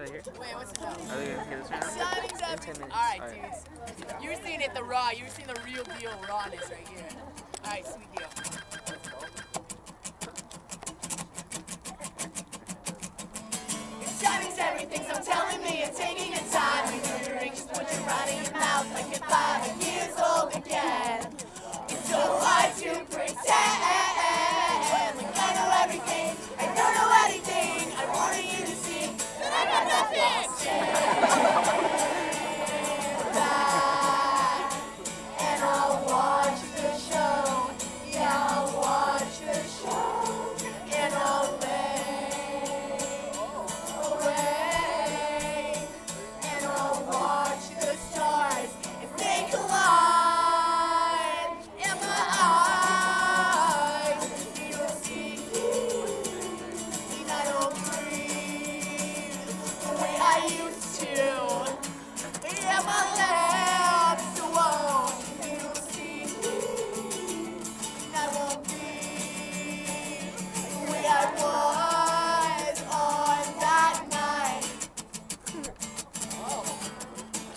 they here? Wait, what's it called? Are they gonna hear this right now? Shining In 10 minutes. Alright, dudes. You're seeing it the raw. You're seeing the real deal rawness right here. Alright, sweet deal. Shining's everything, so telling me it's taking your time. You know your rings, put your right in your mouth like you're 5 years old again. It's so hard to pretend. Like I know everything, I don't know anything. I wanted you to see that I got nothing. And I'll watch the show. Yeah, I'll watch the show. And I'll lay away. And I'll watch the stars if they collide in my eyes. You don't see, and I don't breathe the way I used to. Yeah, my legs won't. You don't see, and I won't be the way I was on that night. Oh,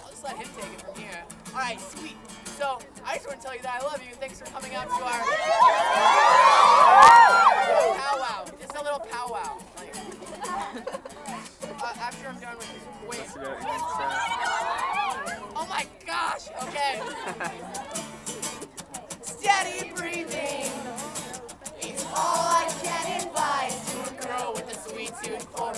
I'll just let him take it from here. All right, sweet. So I just want to tell you that I love you. Thanks for coming out to our powwow. Just a little powwow. Like, after I'm done with this, wait. Let's go. Oh my gosh. Okay. Steady breathing is all I can advise to a girl with a sweet tooth for a